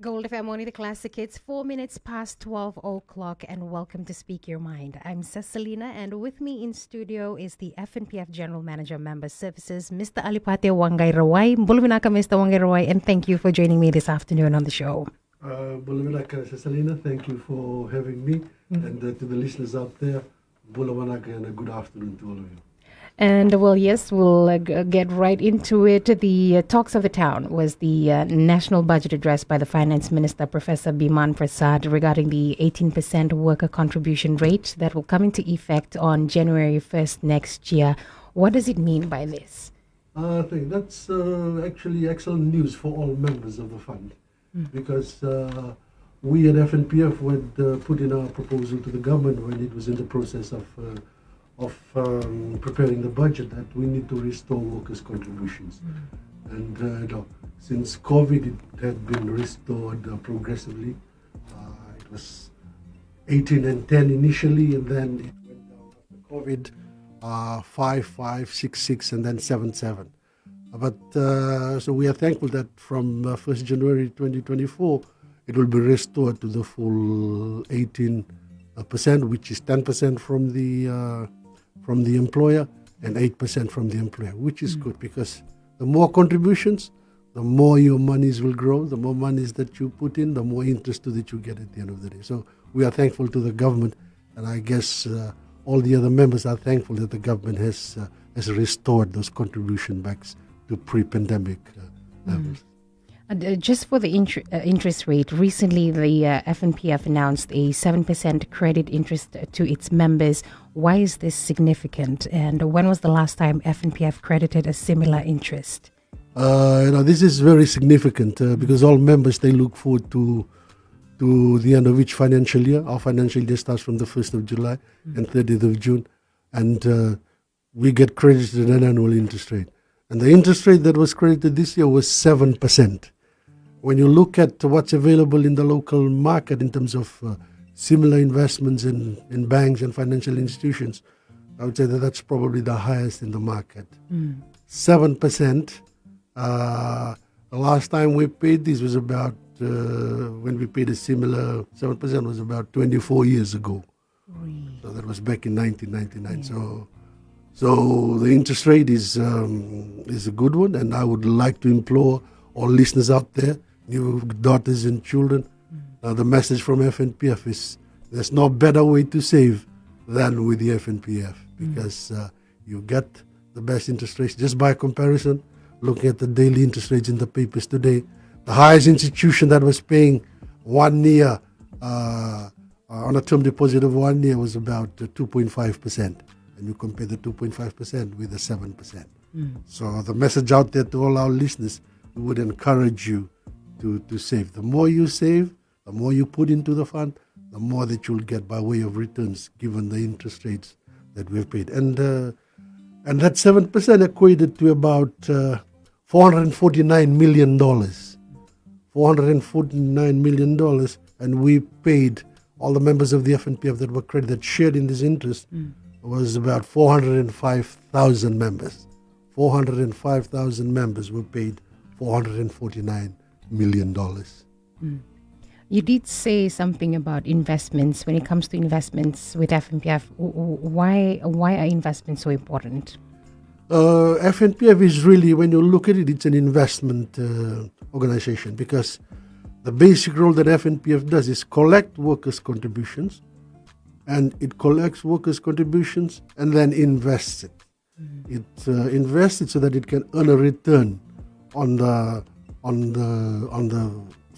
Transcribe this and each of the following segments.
Gold FM, only the classic hits, 4 minutes past 12 o'clock, and welcome to Speak Your Mind. I'm Cecilina, and with me in studio is the FNPF General Manager Member Services, Mr. Alipate Waqairawai. Bulvinaka, Mr. Waqairawai, and thank you for joining me this afternoon on the show. Bulawanaka, Cecilina, thank you for having me, and to the listeners out there, Bulawanaka, and a good afternoon to all of you. And well, yes, we'll get right into it. The talks of the town was the national budget address by the Finance Minister, Professor Biman Prasad, regarding the 18% worker contribution rate that will come into effect on January 1st next year. What does it mean by this? I think that's actually excellent news for all members of the fund, because we at FNPF would put in our proposal to the government when it was in the process of preparing the budget that we need to restore workers' contributions. And since COVID, it had been restored progressively. It was 18 and 10 initially, and then it went down after COVID, 5, 5, 6, 6, and then 7, 7. But so we are thankful that from 1st January 2024, it will be restored to the full 18%, which is 10% from the employer and 8% from the employer, which is good, because the more contributions, the more your monies will grow. The more monies that you put in, the more interest that you get at the end of the day. So we are thankful to the government, and I guess all the other members are thankful that the government has restored those contribution backs to pre-pandemic levels. Just for the interest rate, recently the FNPF announced a 7% credit interest to its members. Why is this significant? And when was the last time FNPF credited a similar interest? This is very significant because all members, they look forward to the end of each financial year. Our financial year starts from the 1st of July and 30th of June. And we get credited an annual interest rate. And the interest rate that was credited this year was 7%. When you look at what's available in the local market in terms of similar investments in banks and financial institutions, I would say that that's probably the highest in the market. 7%. The last time we paid this was about, when we paid a similar 7% was about 24 years ago. So that was back in 1999. So the interest rate is a good one, and I would like to implore all listeners out there, new daughters and children, the message from FNPF is there's no better way to save than with the FNPF, because you get the best interest rates. Just by comparison, looking at the daily interest rates in the papers today, the highest institution that was paying 1 year on a term deposit of 1 year was about 2.5%. And you compare the 2.5% with the 7%. So the message out there to all our listeners, we would encourage you to save. The more you save, the more you put into the fund, the more that you'll get by way of returns, given the interest rates that we've paid. And that 7% equated to about $449 million. $449 million. And we paid, all the members of the FNPF that were credited, shared in this interest, was about 405,000 members. 405,000 members were paid $449 million. You did say something about investments. When it comes to investments with FNPF, why are investments so important? FNPF is really, when you look at it, it's an investment organization, because the basic role that FNPF does is collect workers' contributions, and it collects workers' contributions and then invests it. It invests it so that it can earn a return on the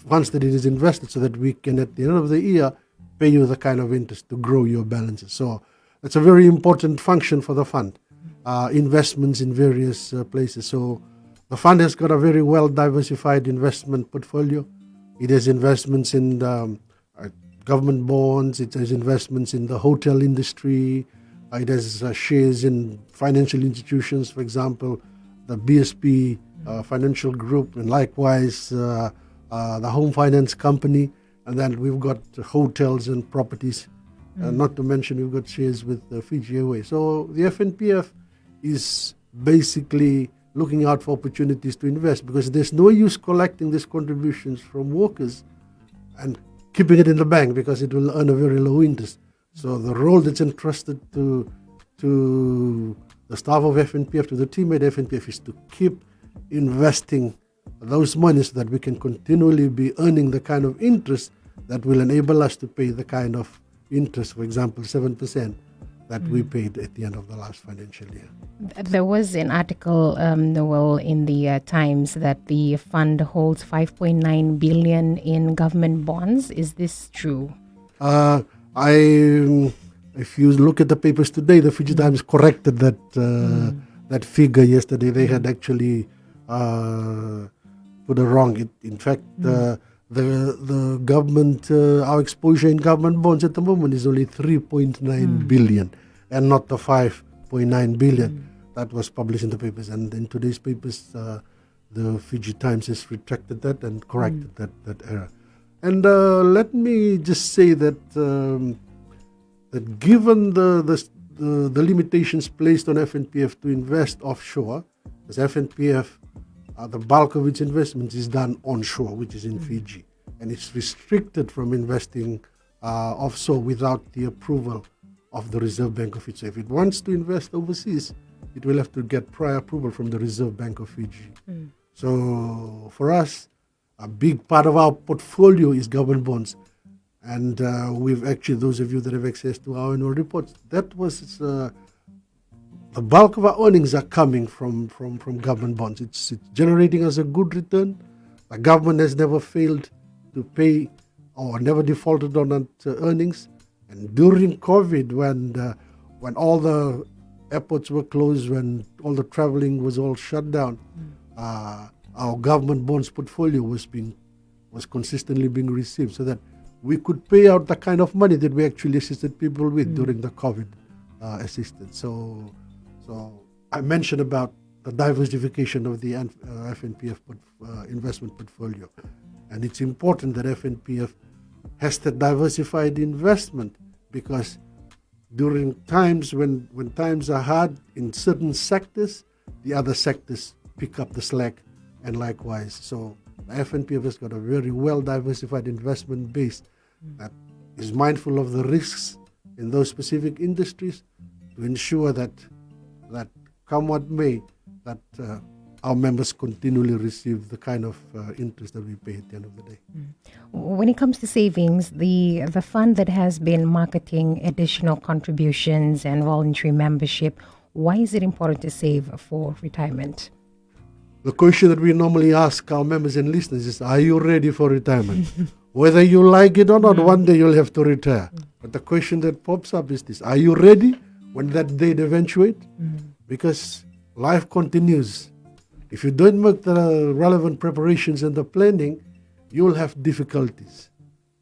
funds that it is invested, so that we can, at the end of the year, pay you the kind of interest to grow your balances. So it's a very important function for the fund. Investments in various places. So the fund has got a very well diversified investment portfolio. It has investments in government bonds, it has investments in the hotel industry, it has shares in financial institutions, for example, the BSP Financial Group, and likewise the Home Finance Company, and then we've got hotels and properties, not to mention we've got shares with Fiji Airways. So the FNPF is basically looking out for opportunities to invest, because there's no use collecting these contributions from workers and keeping it in the bank because it will earn a very low interest. So the role that's entrusted to the staff of FNPF, to the team at FNPF, is to keep investing those monies so that we can continually be earning the kind of interest that will enable us to pay the kind of interest, for example, 7%, that we paid at the end of the last financial year. There was an article, Noel, in the Times that the fund holds 5.9 billion in government bonds. Is this true? If you look at the papers today, the Fiji Times corrected that figure yesterday. They had actually put it wrong. In fact, the government, our exposure in government bonds at the moment is only 3.9 billion, and not the 5.9 billion that was published in the papers. And in today's papers, the Fiji Times has retracted that and corrected that error. And let me just say that that given the limitations placed on FNPF to invest offshore, as FNPF, the bulk of its investments is done onshore, which is in Fiji, and it's restricted from investing offshore without the approval of the Reserve Bank of Fiji. So if it wants to invest overseas, it will have to get prior approval from the Reserve Bank of Fiji. So for us, a big part of our portfolio is government bonds. And we've actually, those of you that have access to our annual reports, that was the bulk of our earnings are coming from government bonds. It's generating us a good return. The government has never failed to pay or never defaulted on earnings. And during COVID, when all the airports were closed, when all the traveling was all shut down, our government bonds portfolio was consistently being received, so that we could pay out the kind of money that we actually assisted people with during the COVID assistance. So I mentioned about the diversification of the FNPF investment portfolio, and it's important that FNPF has that diversified investment, because during times when times are hard in certain sectors, the other sectors pick up the slack, and likewise. So FNPF has got a very well diversified investment base that is mindful of the risks in those specific industries to ensure that come what may, that our members continually receive the kind of interest that we pay at the end of the day. When it comes to savings, the fund that has been marketing additional contributions and voluntary membership, why is it important to save for retirement? The question that we normally ask our members and listeners is, are you ready for retirement? Whether you like it or not, one day you'll have to retire. But the question that pops up is this: are you ready when that date eventuates? Because life continues. If you don't make the relevant preparations and the planning, you'll have difficulties.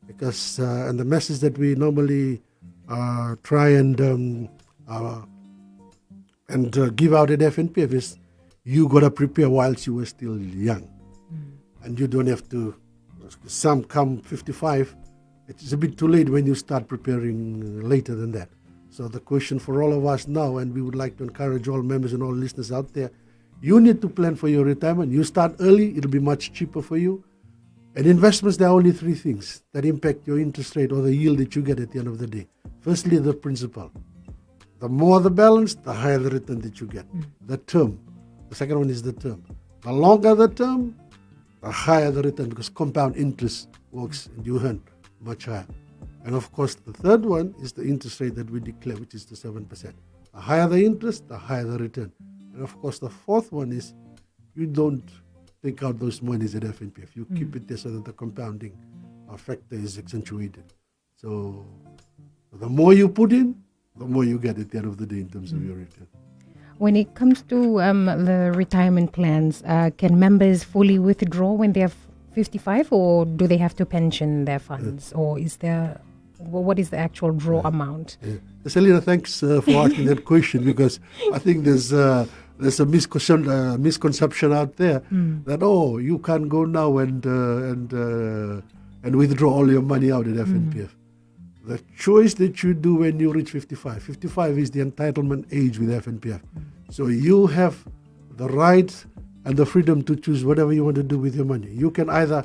Because and the message that we normally try and give out at FNPF is, you got to prepare whilst you were still young. And you don't have to, some come 55, it's a bit too late when you start preparing later than that. So the question for all of us now, and we would like to encourage all members and all listeners out there, you need to plan for your retirement. You start early, it'll be much cheaper for you. And investments, there are only three things that impact your interest rate or the yield that you get at the end of the day. Firstly, the principal. The more the balance, the higher the return that you get. The term. The second one is the term. The longer the term, the higher the return, because compound interest works and you earn much higher. And of course, the third one is the interest rate that we declare, which is the 7%. The higher the interest, the higher the return. And of course, the fourth one is you don't take out those monies at FNPF. You keep it there so that the compounding factor is accentuated. So the more you put in, the more you get at the end of the day in terms of your return. When it comes to the retirement plans, can members fully withdraw when they're 55, or do they have to pension their funds? Or is there, what is the actual draw amount? Selina, thanks for asking that question, because I think there's a misconception out there that, oh, you can't go now and withdraw all your money out at FNPF. The choice that you do when you reach 55. 55 is the entitlement age with FNPF. So you have the right and the freedom to choose whatever you want to do with your money. You can either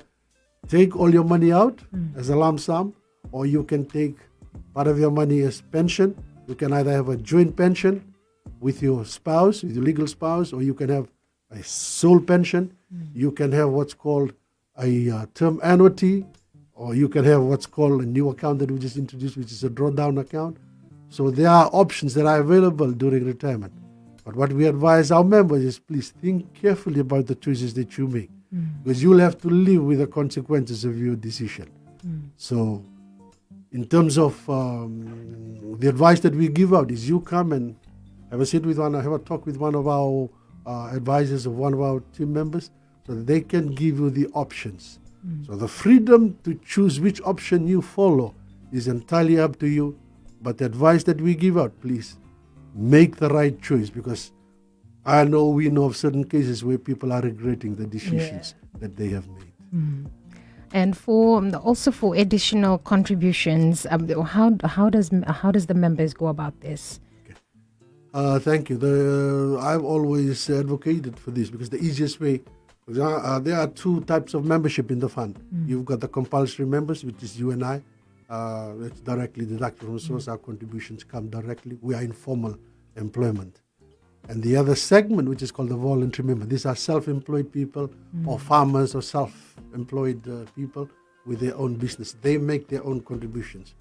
take all your money out as a lump sum, or you can take part of your money as pension. You can either have a joint pension with your spouse, with your legal spouse, or you can have a sole pension. You can have what's called a term annuity, or you can have what's called a new account that we just introduced, which is a drawdown account. So there are options that are available during retirement. But what we advise our members is please think carefully about the choices that you make, because you'll have to live with the consequences of your decision. So in terms of the advice that we give out is you come and have a talk with one of our advisors of one of our team members, so that they can give you the options. So the freedom to choose which option you follow is entirely up to you. But the advice that we give out, please make the right choice, because we know of certain cases where people are regretting the decisions that they have made. And for additional contributions, how does the members go about this? Thank you. I've always advocated for this, because the easiest way, there are two types of membership in the fund. You've got the compulsory members, which is you and I. It's directly deducted from the source. Our contributions come directly. We are in formal employment. And the other segment, which is called the voluntary member, these are self-employed people or farmers or self-employed people with their own business. They make their own contributions.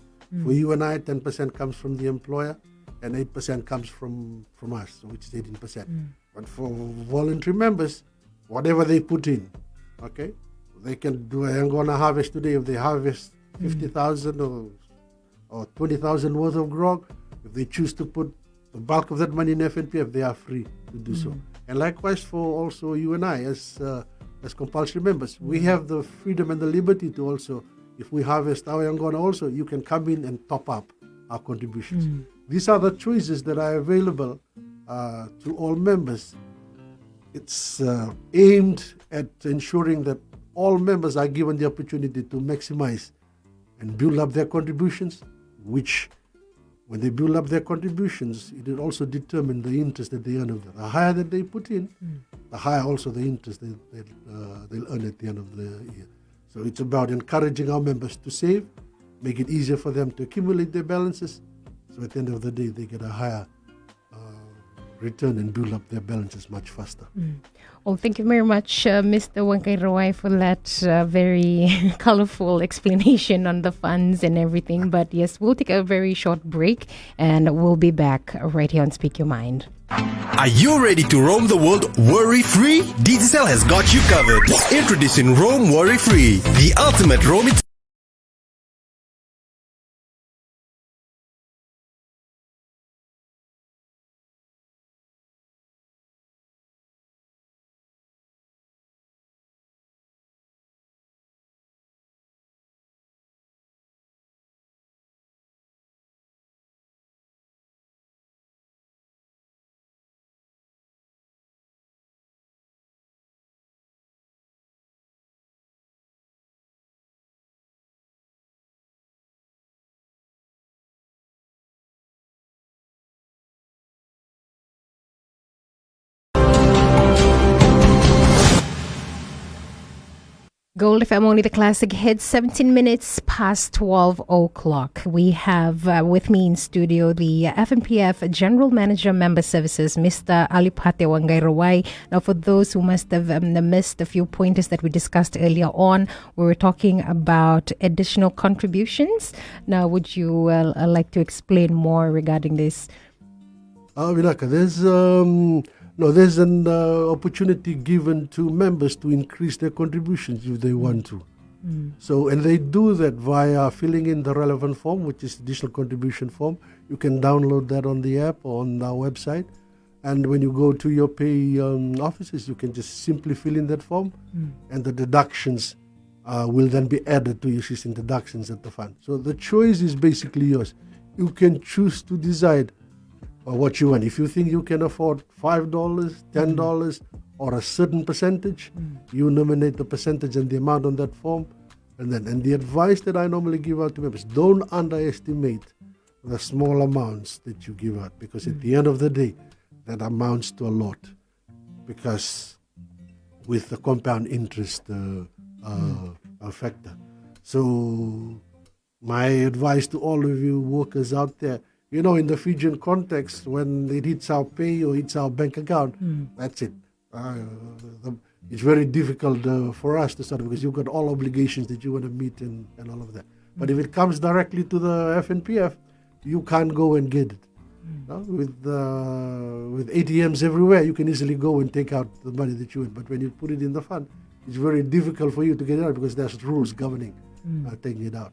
For you and I, 10% comes from the employer and 8% comes from us, which is 18%. But for voluntary members, whatever they put in, okay, they can do. I'm going to harvest today. If they harvest 50,000 or 20,000 worth of grog, if they choose to put the bulk of that money in FNPF, they are free to do so. And likewise for also you and I as compulsory members, we have the freedom and the liberty to also, if we harvest our Yangona also, you can come in and top up our contributions. These are the choices that are available to all members. It's aimed at ensuring that all members are given the opportunity to maximize and build up their contributions, which when they build up their contributions, it will also determine the interest that they earn of them. The higher that they put in, the higher also the interest they'll earn at the end of the year. So it's about encouraging our members to save, make it easier for them to accumulate their balances, so at the end of the day they get a higher return and build up their balances much faster. Well, thank you very much, Mr. Waqairawai, for that very colorful explanation on the funds and everything. But yes, we'll take a very short break and we'll be back right here on Speak Your Mind. Are you ready to roam the world worry-free? Digicel has got you covered. Introducing Roam Worry-Free, the ultimate roaming. Gold FM, only the classic hits, 17 minutes past 12 o'clock. We have with me in studio the FNPF General Manager Member Services, Mr. Alipate Waqairawai. Now, for those who must have missed a few pointers that we discussed earlier on, we were talking about additional contributions. Now, would you like to explain more regarding this? Vinaka, there's an opportunity given to members to increase their contributions if they want to. So, and they do that via filling in the relevant form, which is additional contribution form. You can download that on the app or on our website. And when you go to your pay offices, you can just simply fill in that form, and the deductions will then be added to your existing deductions at the fund. So the choice is basically yours. You can choose to decide what you want. If you think you can afford $5, $10, or a certain percentage, you nominate the percentage and the amount on that form. And the advice that I normally give out to members, don't underestimate the small amounts that you give out, because at the end of the day, that amounts to a lot. Because with the compound interest factor. So my advice to all of you workers out there, in the Fijian context, when it hits our pay or hits our bank account, that's it. It's very difficult for us to start, because you've got all obligations that you want to meet and all of that. But if it comes directly to the FNPF, you can't go and get it. With ATMs everywhere, you can easily go and take out the money that you want. But when you put it in the fund, it's very difficult for you to get it out, because there's rules governing taking it out.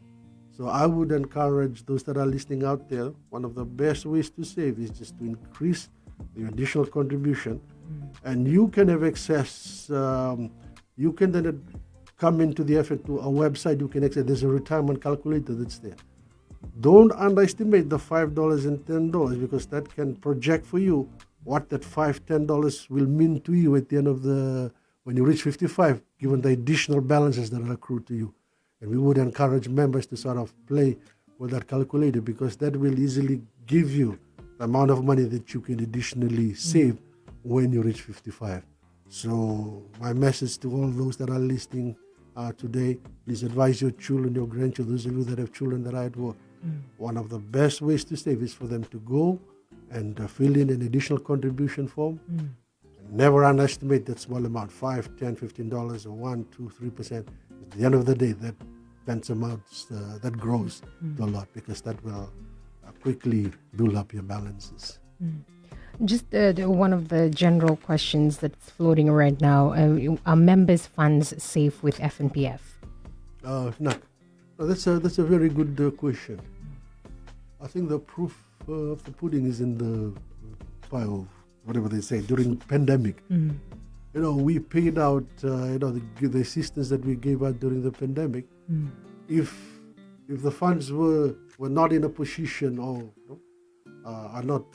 So I would encourage those that are listening out there, one of the best ways to save is just to increase the additional contribution. And you can have access, you can then come into the to a website, you can access, there's a retirement calculator that's there. Don't underestimate the $5 and $10, because that can project for you what that $5, $10 will mean to you at the end of when you reach 55, given the additional balances that are accrued to you. And we would encourage members to sort of play with that calculator, because that will easily give you the amount of money that you can additionally save when you reach 55. So my message to all those that are listening today, please advise your children, your grandchildren, those of you that have children that are at work. One of the best ways to save is for them to go and fill in an additional contribution form. Never underestimate that small amount, $5, $10, $15, or 1, 2, 3%. At the end of the day, that amounts, that grows to a lot, because that will quickly build up your balances. Just one of the general questions that's floating right now, are members' funds safe with FNPF? No, that's a very good question. I think the proof of the pudding is in the pile, whatever they say, during pandemic. We paid out, the assistance that we gave out during the pandemic. If the funds were not in a position or are not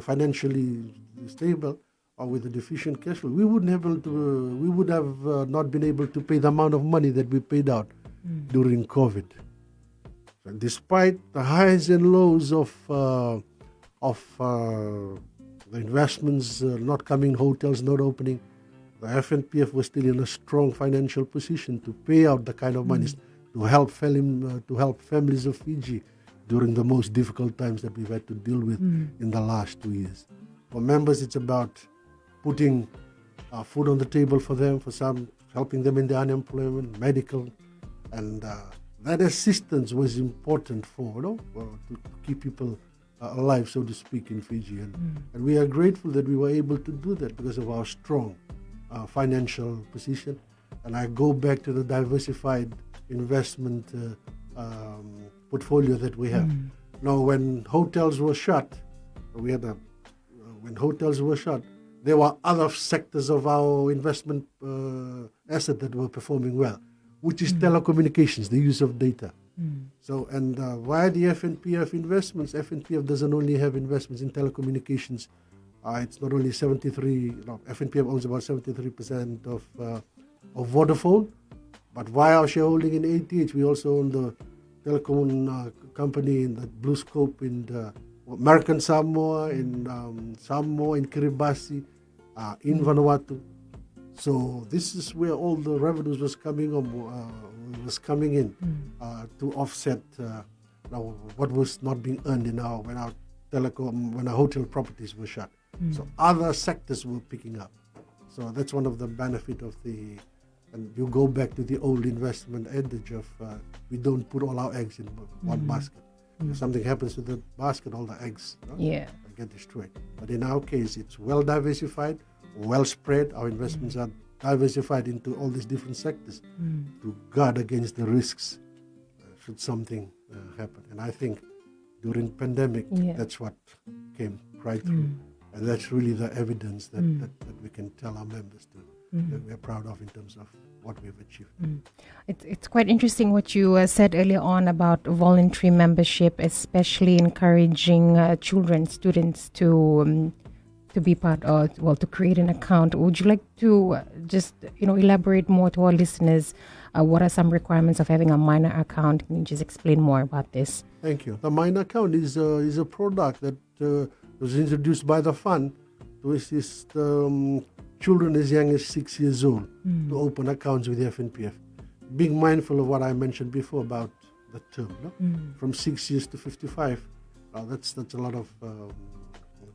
financially stable or with a deficient cash flow, we would have not been able to pay the amount of money that we paid out during COVID. So despite the highs and lows of the investments not coming, hotels not opening, the FNPF was still in a strong financial position to pay out the kind of monies to help families of Fiji during the most difficult times that we've had to deal with in the last 2 years. For members, it's about putting food on the table for them, for some, helping them in their unemployment, medical, and that assistance was important to keep people alive, so to speak, in Fiji. And we are grateful that we were able to do that because of our strong financial position. And I go back to the diversified investment portfolio that we have. Now, when hotels were shut, there were other sectors of our investment asset that were performing well, which is telecommunications, the use of data. So, and via the FNPF investments, FNPF doesn't only have investments in telecommunications. It's not only FNPF owns about 73% of Vodafone, but via our shareholding in ATH, we also own the telecom company in the Blue Scope in American Samoa, in Samoa, in Kiribati, in Vanuatu. So this is where all the revenues was coming in to offset what was not being earned when our hotel properties were shut. So other sectors were picking up. So that's one of the benefit of and you go back to the old investment adage of we don't put all our eggs in one basket. If something happens to the basket, all the eggs get destroyed. But in our case, it's well diversified, well spread. Our investments are diversified into all these different sectors to guard against the risks should something happen. And I think during pandemic, that's what came right through. And that's really the evidence that we can tell our members that we're proud of in terms of what we've achieved. It's quite interesting what you said earlier on about voluntary membership, especially encouraging students to be part of, to create an account. Would you like to just, elaborate more to our listeners? What are some requirements of having a minor account? Can you just explain more about this? Thank you. The minor account is a product that was introduced by the fund to assist children as young as 6 years old to open accounts with the FNPF. being mindful of what I mentioned before about the term, no? From 6 years to 55, that's a lot of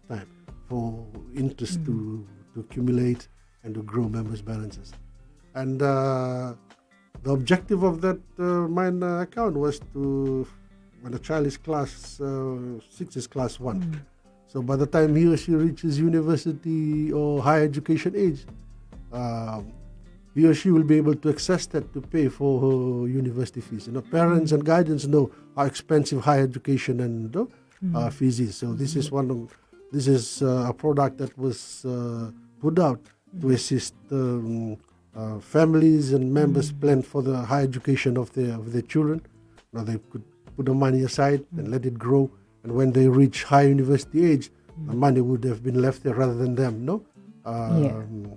time for interest to accumulate and to grow members' balances. And the objective of that mine account was to, when a child is class 6 is class 1. So by the time he or she reaches university or higher education age, he or she will be able to access that to pay for her university fees. Parents and guardians know how expensive higher education and fees is. So this is a product that was put out to assist families and members plan for the higher education of their children. Now they could put the money aside and let it grow, and when they reach high university age, the money would have been left there rather than them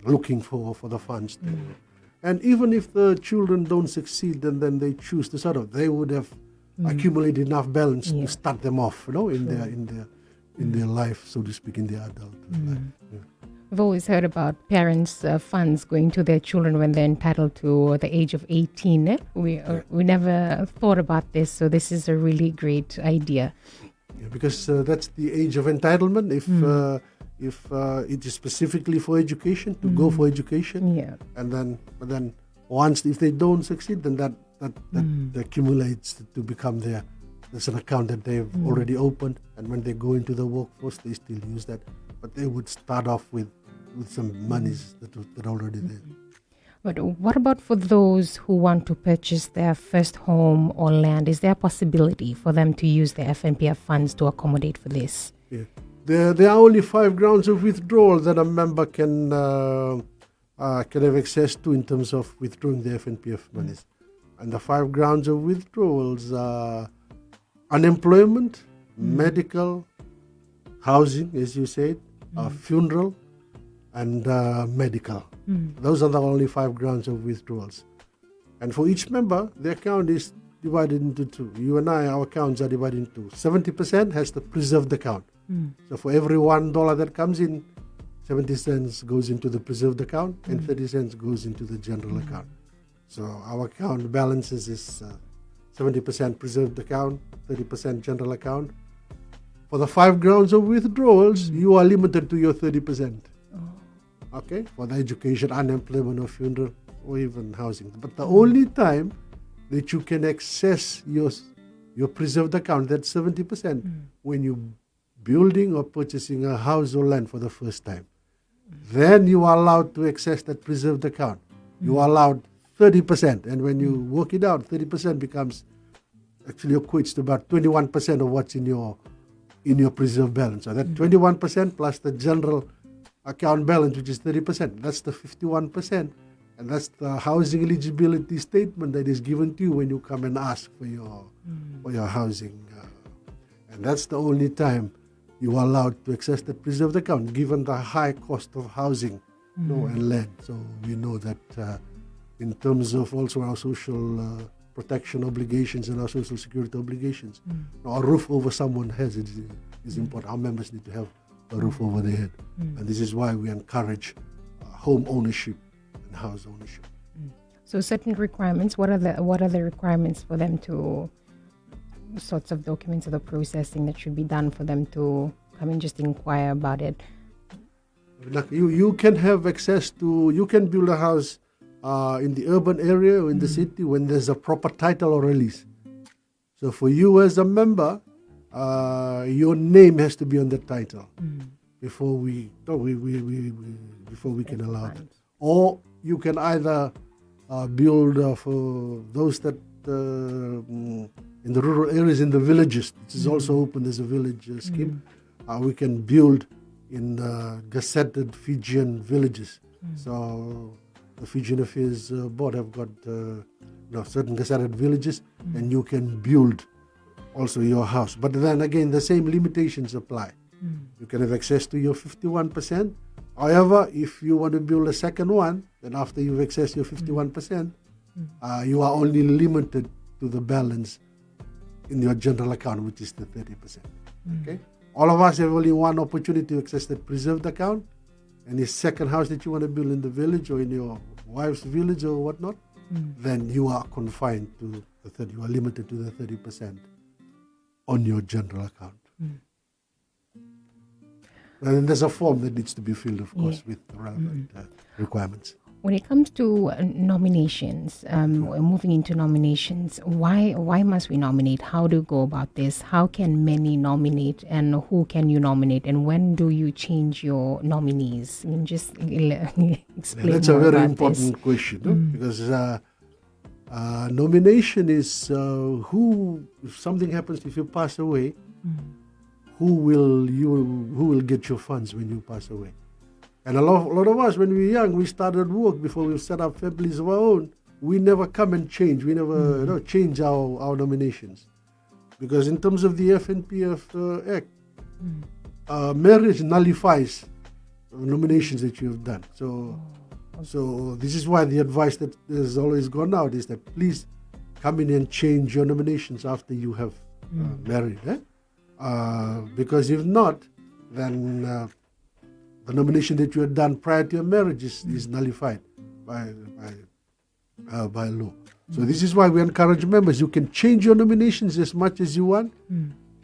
looking for the funds. And even if the children don't succeed and then they choose to they would have accumulated enough balance to start them off, in their life, so to speak, in their adult life. Yeah. I've always heard about parents' funds going to their children when they're entitled to the age of 18. We never thought about this, so this is a really great idea. Yeah, because that's the age of entitlement. If it is specifically for education, to go for education, and then once if they don't succeed, then that accumulates to become there's an account that they've already opened, and when they go into the workforce, they still use that, but they would start off with some monies that are already there. But what about for those who want to purchase their first home or land? Is there a possibility for them to use their FNPF funds to accommodate for this? Yeah. There are only 5 grounds of withdrawal that a member can have access to in terms of withdrawing the FNPF monies. And the 5 grounds of withdrawals are unemployment, medical, housing, as you said, funeral, and medical. Those are the only 5 grounds of withdrawals. And for each member, the account is divided into 2. You and I, our accounts are divided into 70% has the preserved account. So for every $1 that comes in, 70 cents goes into the preserved account and 30 cents goes into the general account. So our account balances is 70% preserved account, 30% general account. For the 5 grounds of withdrawals, you are limited to your 30%. Okay, for the education, unemployment, or funeral, or even housing. But the only time that you can access your preserved account, that's 70%, when you building or purchasing a house or land for the first time. Then you are allowed to access that preserved account. You are allowed 30%, and when you work it out, 30% becomes actually equates to about 21% of what's in your preserved balance. So that 21% plus the general account balance, which is 30%, that's the 51%, and that's the housing eligibility statement that is given to you when you come and ask for your housing, and that's the only time you are allowed to access the preserved account, given the high cost of housing and land. So we know that in terms of also our social protection obligations and our social security obligations, a roof over someone's head is important. Our members need to have a roof over their head, and this is why we encourage home ownership and house ownership. So certain requirements. What are the requirements for them to? Sorts of documents or the processing that should be done for them to come and just inquire about it? You can have access to, you can build a house in the urban area or in the city when there's a proper title or release. So for you as a member, your name has to be on the title before we can allow that. Or you can either build for those that in the rural areas, in the villages, which is also open as a village scheme. We can build in gazetted Fijian villages. So the Fijian Affairs Board have got certain gazetted villages, and you can build also your house. But then again, the same limitations apply. You can have access to your 51%. However, if you want to build a second one, then after you've accessed your 51%, you are only limited to the balance in your general account, which is the 30%. Okay, all of us have only one opportunity to access the preserved account, and the second house that you want to build in the village or in your wife's village or whatnot, then you are confined to the 30. You are limited to the 30% on your general account. And then there's a form that needs to be filled, of course, with the relevant requirements. When it comes to nominations, moving into nominations, why must we nominate? How do you go about this? How can many nominate, and who can you nominate? And when do you change your nominees? I mean, just explain that's more a very about important this. question, no? Because nomination is who, if something happens, if you pass away, who will get your funds when you pass away? And a lot of us, when we were young, we started work before we set up families of our own. We never come and change. We never change our nominations. Because in terms of the FNPF Act, marriage nullifies nominations that you have done. So this is why the advice that has always gone out is that please come in and change your nominations after you have married. Because if not, then the nomination that you had done prior to your marriage is nullified by law. So this is why we encourage members. You can change your nominations as much as you want.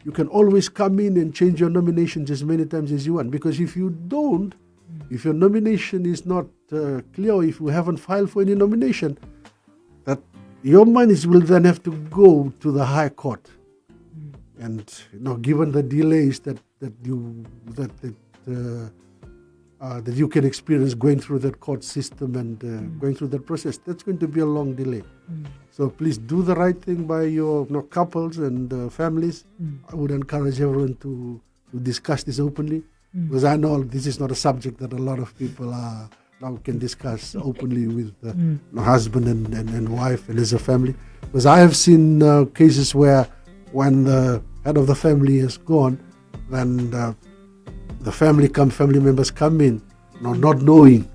You can always come in and change your nominations as many times as you want. Because if you don't, if your nomination is not clear, or if you haven't filed for any nomination, that your monies will then have to go to the High Court. And given the delays that you can experience going through that court system and going through that process, that's going to be a long delay. So please do the right thing by your couples and families. I would encourage everyone to discuss this openly, because I know this is not a subject that a lot of people now can discuss openly with husband and wife and as a family. Because I have seen cases where when the head of the family is gone, then the family members come in, not knowing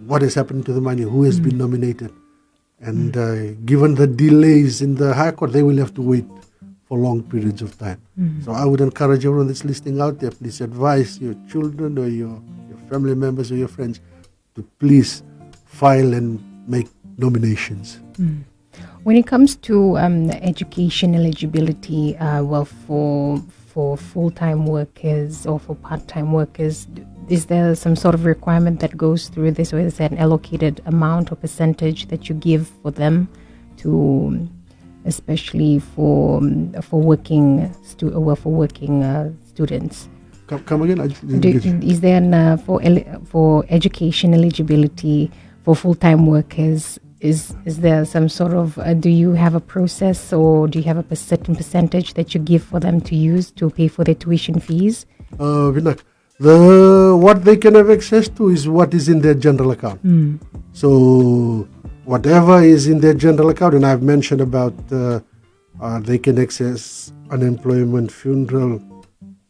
what has happened to the money, who has been nominated. And given the delays in the High Court, they will have to wait for long periods of time. So I would encourage everyone that's listening out there, please advise your children or your family members or your friends to please file and make nominations. When it comes to education eligibility, for full-time workers or for part-time workers, is there some sort of requirement that goes through this, or is there an allocated amount or percentage that you give for them to, especially for working students? Come again? Is there for education eligibility for full-time workers? Is there some sort of, do you have a process, or do you have a certain percentage that you give for them to use to pay for their tuition fees? What they can have access to is what is in their general account. So whatever is in their general account, and I've mentioned about they can access unemployment, funeral,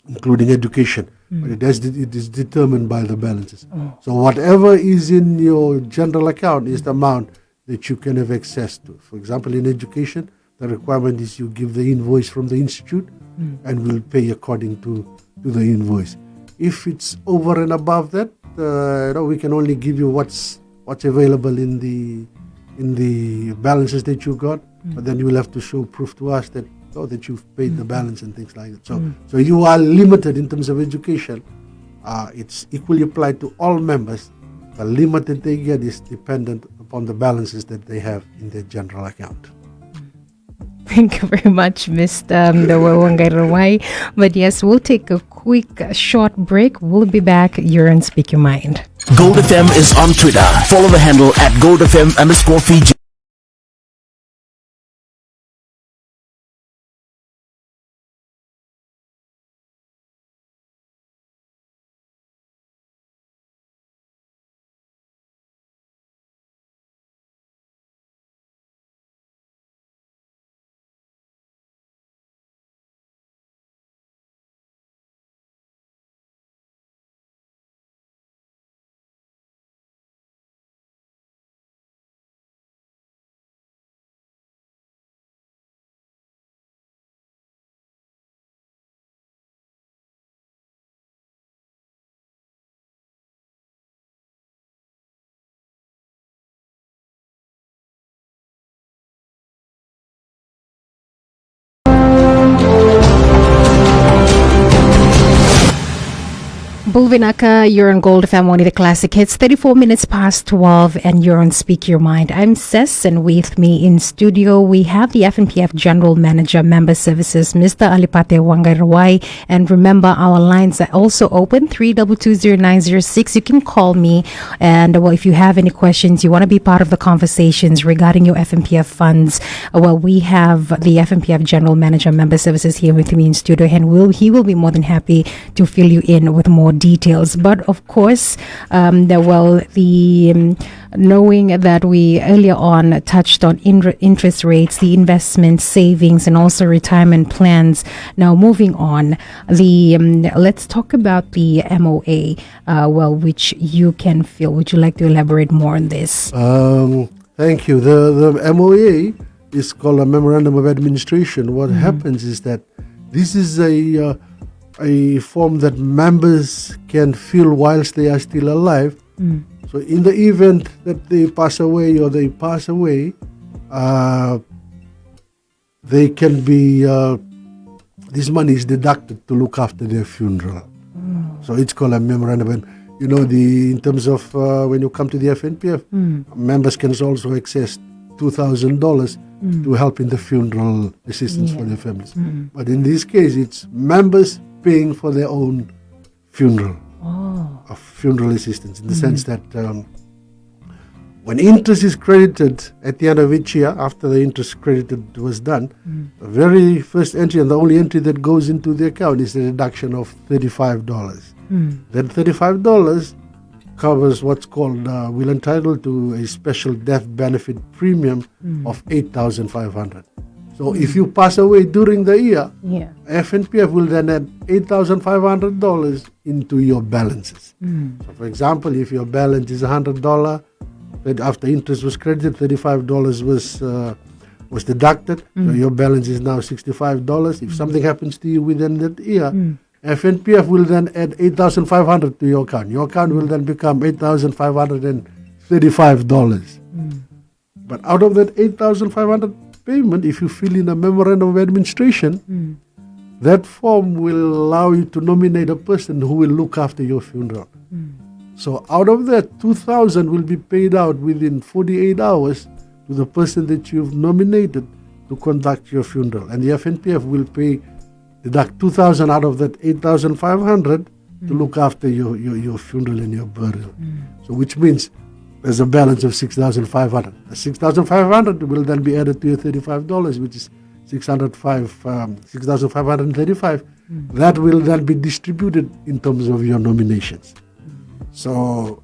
including education. But it is determined by the balances. So whatever is in your general account is the amount that you can have access to. For example, in education, the requirement is you give the invoice from the institute and we'll pay according to the invoice. If it's over and above that, we can only give you what's available in the balances that you got, but then you will have to show proof to us that you've paid the balance and things like that. So you are limited in terms of education. It's equally applied to all members. The limit that they get is dependent upon the balances that they have in their general account. Thank you very much, Mr. Waqairawai. But yes, we'll take a quick, short break. We'll be back. You're on Speak Your Mind. Gold FM is on Twitter. Follow the handle at goldfm_Fiji. Bulvinaka, you're on Gold FM, one of the classic hits, 34 minutes past 12, and you're on Speak Your Mind. I'm Cess, and with me in studio, we have the FNPF General Manager, Member Services, Mr. Alipate Waqairawai. And remember, our lines are also open, 3220906. You can call me, and well, if you have any questions, you want to be part of the conversations regarding your FNPF funds, well, we have the FNPF General Manager, Member Services here with me in studio, and he will be more than happy to fill you in with more details. But of course, knowing that we earlier on touched on interest rates, the investment savings, and also retirement plans. Now, moving on, let's talk about the MOA. Which you can fill. Would you like to elaborate more on this? Thank you. The MOA is called a Memorandum of Administration. What happens is that this is a form that members can fill whilst they are still alive. So in the event that they pass away, they can be, this money is deducted to look after their funeral. So it's called a memorandum. And, in terms of when you come to the FNPF, members can also access $2,000 to help in the funeral assistance for their families. But in this case, it's members paying for their own funeral, of funeral assistance, in the sense that when interest is credited at the end of each year, after the interest credited was done, the very first entry and the only entry that goes into the account is a deduction of $35. That $35 covers what's called, will entitle to a special death benefit premium of $8,500. So if you pass away during the year, FNPF will then add $8,500 into your balances. So for example, if your balance is $100, that after interest was credited, $35 was deducted, so your balance is now $65. If something happens to you within that year, FNPF will then add $8,500 to your account. Your account will then become $8,535. But out of that $8,500 payment, if you fill in a memorandum of administration, that form will allow you to nominate a person who will look after your funeral. So out of that, $2,000 will be paid out within 48 hours to the person that you've nominated to conduct your funeral. And the FNPF will deduct $2,000 out of that $8,500 to look after your funeral and your burial. So which means there's a balance of $6,500. The $6,500 will then be added to your $35, which is $6,535. That will then be distributed in terms of your nominations. So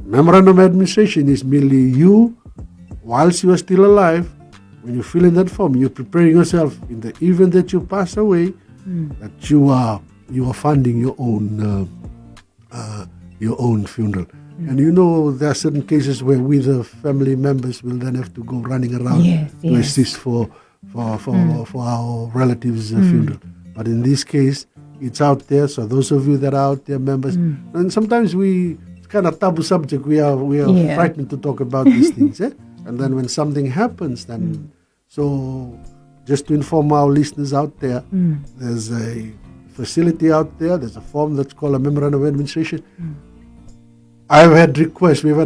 memorandum of administration is merely you, whilst you are still alive, when you fill in that form, you're preparing yourself in the event that you pass away, that you are funding your own funeral. And there are certain cases where we, the family members, will then have to go running around to assist for our relatives' funeral. But in this case, it's out there. So those of you that are out there, members, and sometimes it's kind of taboo subject. We are frightened to talk about these things. And then when something happens, so just to inform our listeners out there, there's a facility out there. There's a form that's called a memorandum of administration. We've had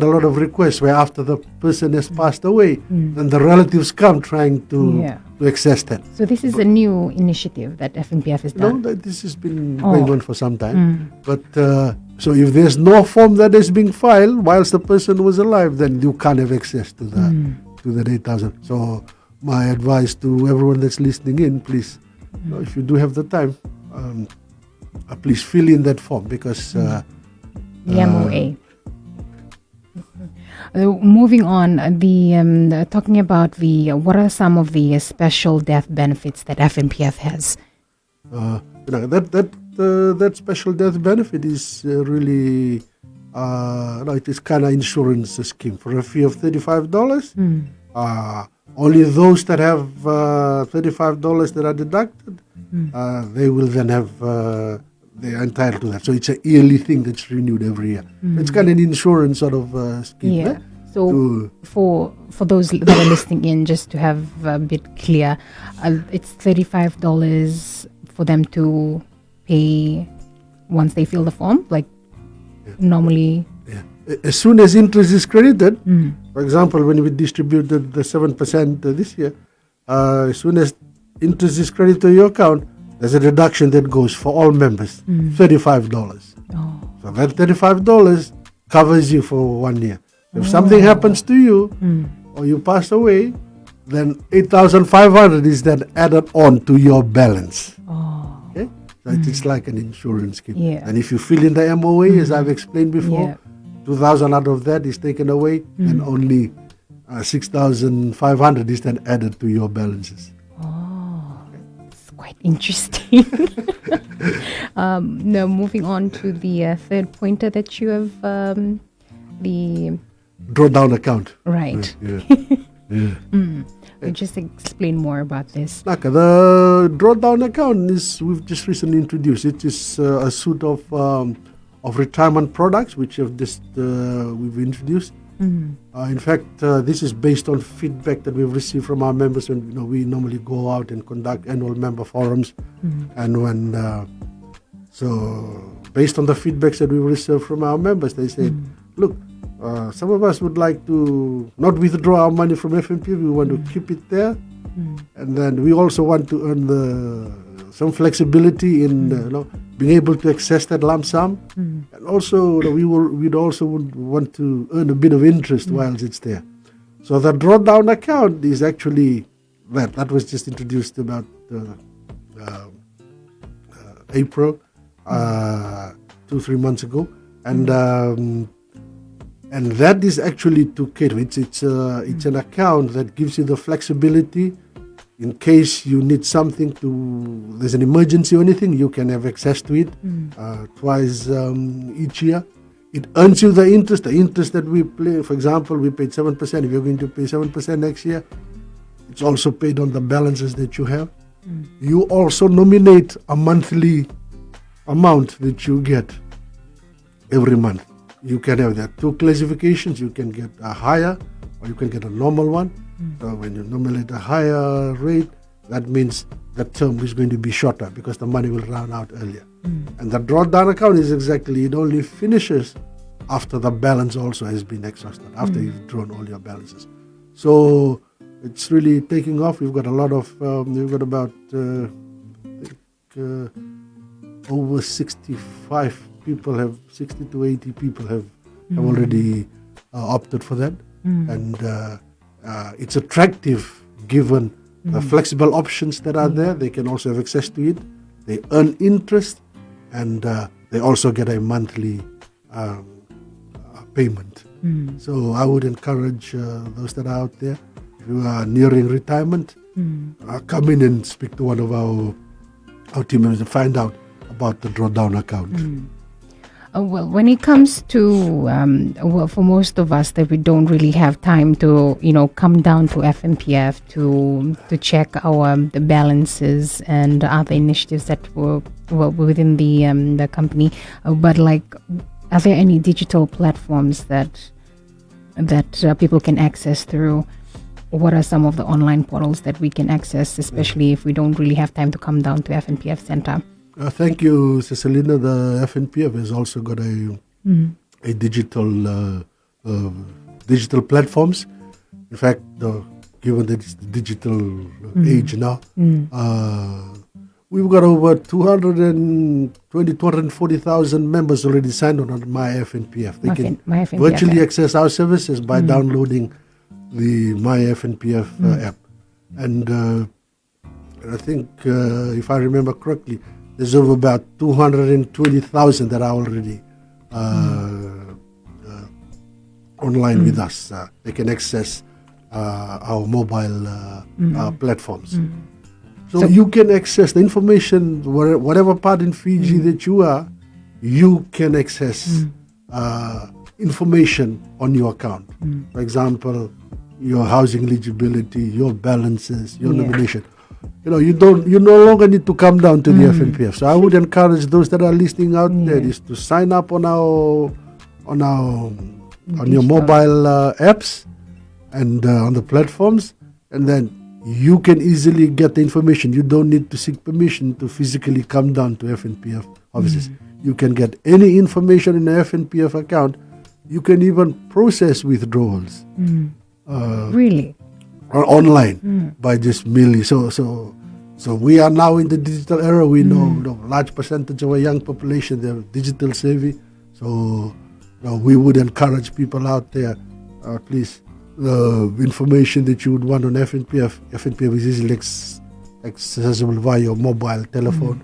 a lot of requests where after the person has passed away, then the relatives come trying to access that. So this is a new initiative that FNPF has done? No, this has been going on for some time. But so if there's no form that is being filed whilst the person was alive, then you can't have access to the $8,000. So my advice to everyone that's listening in, please, if you do have the time, please fill in that form, because the MOA. Moving on, talking about what are some of the special death benefits that FNPF has? That special death benefit is really it is kind of insurance scheme for a fee of $35. Only those that have $35 that are deducted, they will then have. They are entitled to that. So it's a yearly thing that's renewed every year. It's kind of an insurance sort of scheme. So for those that are listening in, just to have a bit clear, it's $35 for them to pay once they fill the form, like normally. Yeah. As soon as interest is credited, for example, when we distributed the 7% this year, as soon as interest is credited to your account, there's a deduction that goes for all members, $35. So that $35 covers you for 1 year. If something happens to you or you pass away, then 8,500 is then added on to your balance. Okay? So it's like an insurance scheme. Yeah. And if you fill in the MOA, as I've explained before, 2,000 out of that is taken away, and only 6,500 is then added to your balances. It's quite interesting. Now, moving on to the third pointer that you have, the Drawdown account. right. Just explain more about this. Like the drawdown account is we've just recently introduced. It is a suite of retirement products which have just we've introduced. In fact, this is based on feedback that we've received from our members, and we normally go out and conduct annual member forums, and when so based on the feedbacks that we received from our members, they said, look. Some of us would like to not withdraw our money from FNPF. We want to keep it there, and then we also want to earn some flexibility in being able to access that lump sum, and also we'd also would want to earn a bit of interest while it's there. So the drawdown account is actually that was just introduced about April, 2-3 months ago, and that is actually to cater. It's an account that gives you the flexibility in case you need something there's an emergency or anything, you can have access to it twice each year. It earns you the interest that we pay. For example, we paid 7%. If you're going to pay 7% next year, it's also paid on the balances that you have. You also nominate a monthly amount that you get every month. You can have that 2 classifications. You can get a higher or you can get a normal one. So when you nominate a higher rate, that means the term is going to be shorter because the money will run out earlier. And the drawdown account is exactly, it only finishes after the balance also has been exhausted, after you've drawn all your balances. So it's really taking off. We've got a lot of, we've got about over 65 people 60 to 80 people have already opted for that. And it's attractive given the flexible options that are there. They can also have access to it. They earn interest, and they also get a monthly payment. So I would encourage those that are out there, if you are nearing retirement, come in and speak to one of our team members and find out about the drawdown account. Well, when it comes to, for most of us that we don't really have time to, come down to FNPF to check the balances and other initiatives that were within the company. But are there any digital platforms that people can access through? What are some of the online portals that we can access, especially if we don't really have time to come down to FNPF Center? Thank you, Cecilina. The FNPF has also got a digital platforms. In fact, given that it's the digital age now, we've got over 240,000 members already signed on My FNPF. They can virtually access our services by downloading the My FNPF app. And I think, if I remember correctly, there's over about 220,000 that are already online with us. They can access our mobile platforms. So you can access the information, whatever part in Fiji that you are, you can access information on your account. For example, your housing eligibility, your balances, your nomination. You no longer need to come down to the FNPF. So I would encourage those that are listening out there is to sign up on your mobile apps and on the platforms, and then you can easily get the information. You don't need to seek permission to physically come down to FNPF offices. You can get any information in the FNPF account. You can even process withdrawals. Really? Online by just merely. So we are now in the digital era. We know large percentage of our young population, they're digital savvy. So we would encourage people out there, please, information that you would want on FNPF. FNPF is easily accessible via your mobile telephone,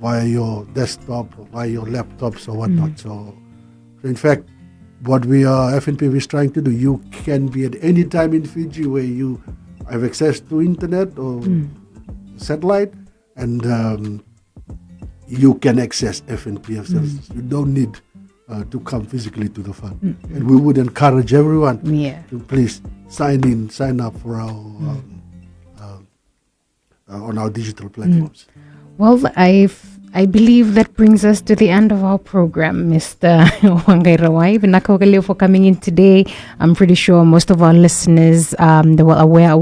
via your desktop, via your laptops or whatnot. So in fact, what FNPF is trying to do, you can be at any time in Fiji where you have access to internet or satellite, and you can access FNPF services. You don't need to come physically to the fund. And we would encourage everyone to please sign up for our on our digital platforms. Well, I believe that brings us to the end of our program, Mr. Waqairawai. Vinaka for coming in today. I'm pretty sure most of our listeners, they were aware.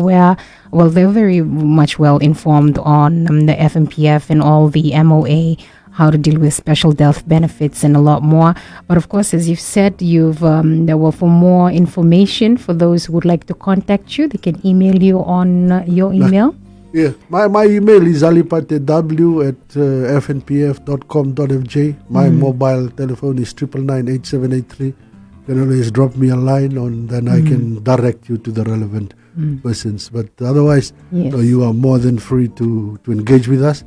Well, they're very much well informed on the FNPF and all the MOA, how to deal with special death benefits and a lot more. But of course, as you've said, for more information, for those who would like to contact you, they can email you on your email. Yeah, my email is alipatew@fnpf.com.fj. My mobile telephone is 999-8783. You can always drop me a line then I can direct you to the relevant persons. But otherwise, you are more than free to engage with us.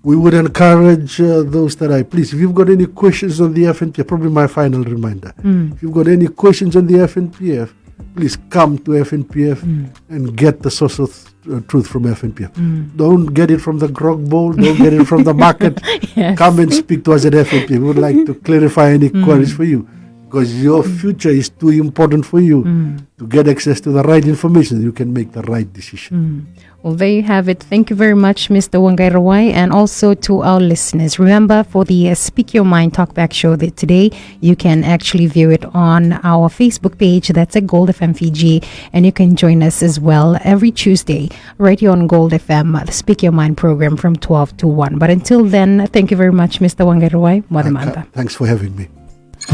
We would encourage those please, if you've got any questions on the FNPF, probably my final reminder, if you've got any questions on the FNPF, please come to FNPF and get the source of truth from FNPF. Don't get it from the grog bowl. Don't get it from the market. Come and speak to us at FNPF. We would like to clarify any queries for you, because your future is too important for you to get access to the right information. You can make the right decision. Well, there you have it. Thank you very much, Mr. Waqairawai, and also to our listeners. Remember, for the Speak Your Mind Talkback show today, you can actually view it on our Facebook page. That's at Gold FM Fiji, and you can join us as well every Tuesday right here on Gold FM, the Speak Your Mind program from 12 to 1. But until then, thank you very much, Mr. Waqairawai. Thanks for having me.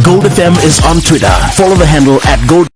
Gold FM is on Twitter. Follow the handle at Gold.